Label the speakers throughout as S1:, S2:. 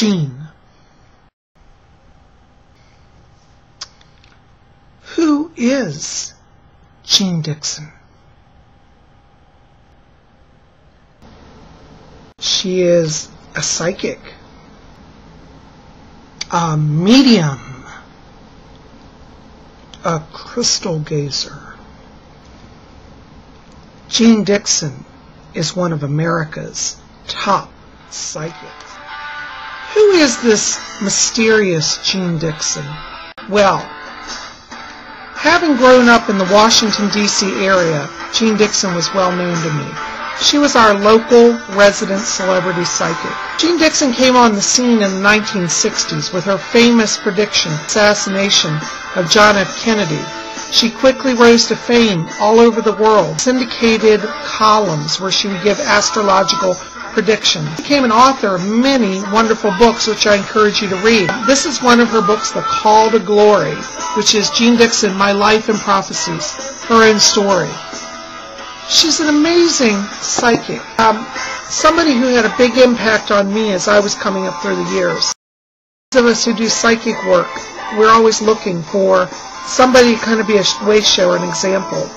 S1: Jeane. Who is Jeane Dixon? She is a psychic, a medium, a crystal gazer. Jeane Dixon is one of America's top psychics. Who is this mysterious Jeane Dixon? Well, having grown up in the Washington, D.C. area, Jeane Dixon was well known to me. She was our local resident celebrity psychic. Jeane Dixon came on the scene in the 1960s with her famous prediction, assassination of John F. Kennedy. She quickly rose to fame all over the world, syndicated columns where she would give astrological predictions. She became an author of many wonderful books, which I encourage you to read. This is one of her books, The Call to Glory, which is Jeane Dixon, My Life and Prophecies, her own story. She's an amazing psychic, somebody who had a big impact on me as I was coming up through the years. Those of us who do psychic work, we're always looking for somebody to kind of be a way shower, an example.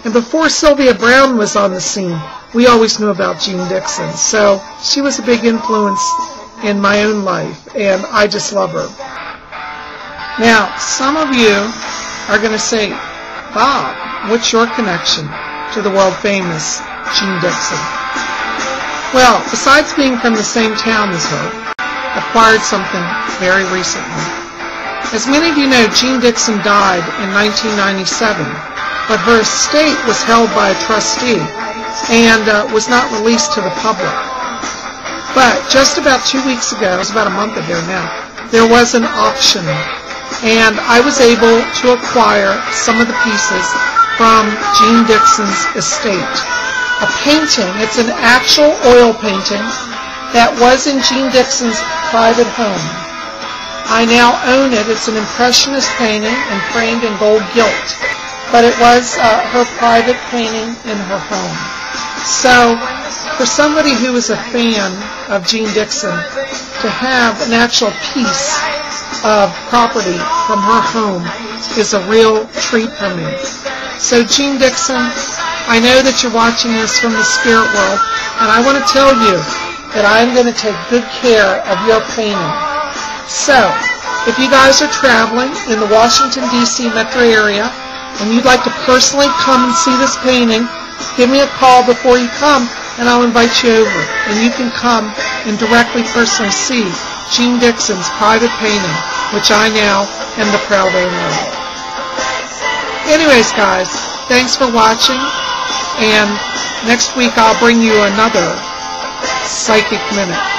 S1: And before Sylvia Browne was on the scene, we always knew about Jeane Dixon. So she was a big influence in my own life, and I just love her. Now, some of you are going to say, Bob, what's your connection to the world-famous Jeane Dixon? Well, besides being from the same town as her, acquired something very recently. As many of you know, Jeane Dixon died in 1997, but her estate was held by a trustee and was not released to the public. But just about 2 weeks ago, it was about a month ago now, there was an auction, and I was able to acquire some of the pieces from Jeane Dixon's estate. A painting, it's an actual oil painting that was in Jeane Dixon's private home. I now own it. It's an impressionist painting and framed in gold gilt, but it was her private painting in her home. So for somebody who is a fan of Jeane Dixon, to have an actual piece of property from her home is a real treat for me. So Jeane Dixon, I know that you're watching this from the spirit world, and I want to tell you that I'm going to take good care of your painting. So, if you guys are traveling in the Washington, D.C. metro area, and you'd like to personally come and see this painting, give me a call before you come, and I'll invite you over. And you can come and directly personally see Jeane Dixon's private painting, which I now am the proud owner of. Anyways, guys, thanks for watching, and next week I'll bring you another Psychic Minute.